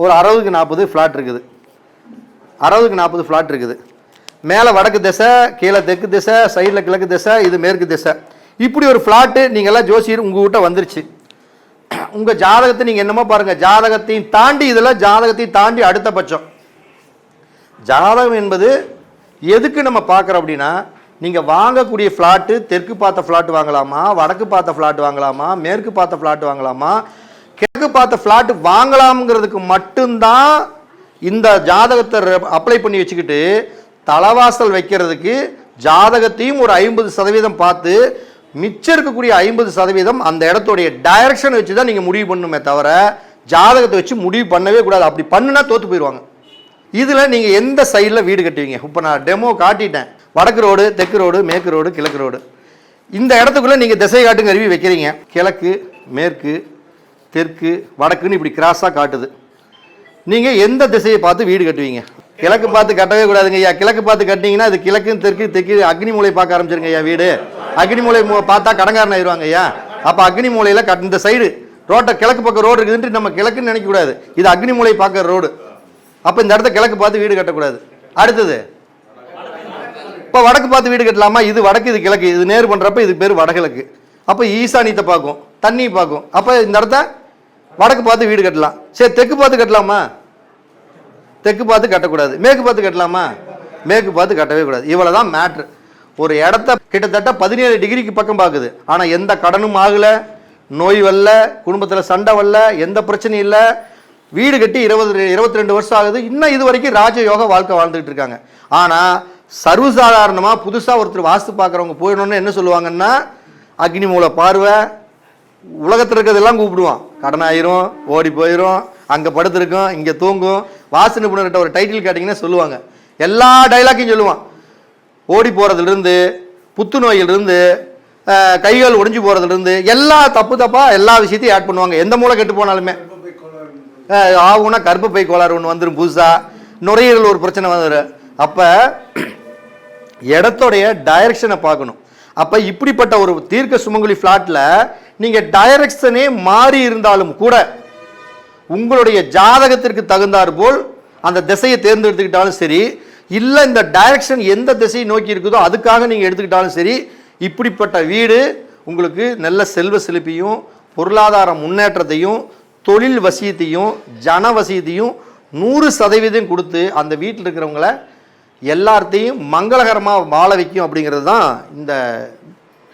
ஒரு 60க்கு 40 ஃப்ளாட் இருக்குது. 60க்கு 40 ஃப்ளாட் இருக்குது. மேலே வடக்கு திசை, கீழே தெற்கு திசை, சைடில் கிழக்கு திசை, இது மேற்கு திசை. இப்படி ஒரு ஃப்ளாட்டு நீங்கள்லாம் ஜோசியர் உங்ககிட்ட வந்துருச்சு. உங்கள் ஜாதகத்தை நீங்கள் என்னமோ பாருங்கள், ஜாதகத்தையும் தாண்டி இதெல்லாம் ஜாதகத்தையும் தாண்டி அடுத்த பட்சம். ஜாதகம் என்பது எதுக்கு நம்ம பார்க்குறோம் அப்படின்னா, நீங்கள் வாங்கக்கூடிய ஃப்ளாட்டு தெற்கு பார்த்த ஃப்ளாட் வாங்கலாமா, வடக்கு பார்த்த ஃப்ளாட் வாங்கலாமா, மேற்கு பார்த்த ஃப்ளாட் வாங்கலாமா, கிழக்கு பார்த்த ஃப்ளாட் வாங்கலாம்ங்கிறதுக்கு மட்டும்தான் இந்த ஜாதகத்தை அப்ளை பண்ணி வச்சுக்கிட்டு தலவாசல் வைக்கிறதுக்கு ஜாதகத்தையும் ஒரு 50% பார்த்து மிச்சம் இருக்கக்கூடிய 50% அந்த இடத்துடைய டைரக்ஷன் வச்சு தான் நீங்கள் முடிவு பண்ணணுமே தவிர ஜாதகத்தை வச்சு முடிவு பண்ணவே கூடாது. அப்படி பண்ணுனா தோற்று போயிடுவாங்க. இதில் நீங்கள் எந்த சைடில் வீடு கட்டுவீங்க? இப்போ நான் டெமோ காட்டிட்டேன். வடக்கு ரோடு, தெற்கு ரோடு, மேற்கு ரோடு, கிழக்கு ரோடு. இந்த இடத்துக்குள்ளே நீங்கள் திசை காட்டுங்க அருவி வைக்கிறீங்க. கிழக்கு, மேற்கு, தெற்கு, வடக்குன்னு இப்படி கிராஸாக காட்டுது. நீங்கள் எந்த திசையை பார்த்து வீடு கட்டுவீங்க? கிழக்கு பார்த்து கட்டவே கூடாதுங்க ஐயா. கிழக்கு பார்த்து கட்டினீங்கன்னா அது கிழக்கு தெற்கு தெற்கு அக்னி மூலை பார்க்க ஆரம்பிச்சிருங்க ஐயா. வீடு அக்னி மூலை பார்த்தா கடங்காரன் ஆயிடுவாங்க ஐயா. அப்போ அக்னி மூலையில் இந்த சைடு ரோட்டை கிழக்கு பக்கம் ரோடு இருக்குதுன்ட்டு நம்ம கிழக்குன்னு நினைக்கக்கூடாது. இது அக்னி மூலை பார்க்குற ரோடு. அப்போ இந்த இடத்த கிழக்கு பார்த்து வீடு கட்டக்கூடாது. அடுத்தது இப்போ வடக்கு பார்த்து வீடு கட்டலாமா? இது வடக்கு, இது கிழக்கு. இது நேர் பண்ணுறப்ப இதுக்கு பேர் வடகிழக்கு. அப்போ ஈசானியத்தை பார்க்கும், தண்ணி பார்க்கும். அப்போ இந்த இடத்த வடக்கு பார்த்து வீடு கட்டலாம். சரி, தெற்கு பார்த்து கட்டலாமா? தெற்கு பார்த்து கட்டக்கூடாது. மேற்கு பார்த்து கட்டலாமா? மேற்கு பார்த்து கட்டவே கூடாது. இவ்வளோ தான் மேட்ரு. ஒரு இடத்த கிட்டத்தட்ட 17 டிகிரிக்கு பக்கம் பார்க்குது. ஆனால் எந்த கடனும் ஆகலை, நோய் வரல, குடும்பத்தில் சண்டை வரல, எந்த பிரச்சனையும் இல்லை. வீடு கட்டி 22 வருஷம் ஆகுது. இன்னும் இது வரைக்கும் ராஜயோக வாழ்க்கை வாழ்ந்துகிட்டு இருக்காங்க. ஆனால் சர்வசாதாரணமாக புதுசாக ஒருத்தர் வாஸ்து பார்க்குறவங்க போயிடணுன்னு என்ன சொல்லுவாங்கன்னா, அக்னி மூல பார்வை, உலகத்தில் இருக்கிறதெல்லாம் கூப்பிடுவான். கடன் ஆயிரும், ஓடி போயிடும், அங்கே படுத்துருக்கும், இங்கே தூங்கும். வாஸ்து நிபுணர்கிட்ட ஒரு டைட்டில் கேட்டிங்கன்னா சொல்லுவாங்க. எல்லா டைலாக்கையும் சொல்லுவான். ஓடி போகிறதுலேருந்து, புத்துநோயிலிருந்து, கைகள் ஒடிஞ்சு போகிறதுலேருந்து எல்லா தப்பாக எல்லா விஷயத்தையும் ஆட் பண்ணுவாங்க. எந்த மூளை கெட்டு போனாலுமே ஆகுனா கர்ப்பப்பை கோளாறு ஒன்று வந்துடும், புதுசாக நுரையீரல் ஒரு பிரச்சனை வந்துடும். அப்போ இடத்துடைய டைரக்ஷனை பார்க்கணும். அப்போ இப்படிப்பட்ட ஒரு தீர்க்க சுமங்கலி ஃப்ளாட்டில் நீங்கள் டைரக்ஷனே மாறி இருந்தாலும் கூட உங்களுடைய ஜாதகத்திற்கு தகுந்தாற் போல் அந்த திசையை தேர்ந்தெடுத்துக்கிட்டாலும் சரி, இல்லை இந்த டைரக்ஷன் எந்த திசையை நோக்கி இருக்குதோ அதுக்காக நீங்கள் எடுத்துக்கிட்டாலும் சரி, இப்படிப்பட்ட வீடு உங்களுக்கு நல்ல செல்வ செழிப்பையும், பொருளாதார முன்னேற்றத்தையும், தொழில் வசியத்தையும், ஜன வசியத்தையும் 100% கொடுத்து அந்த வீட்டில் இருக்கிறவங்கள எல்லாத்தையும் மங்களகரமாக வாழ வைக்கும். அப்படிங்கிறது தான் இந்த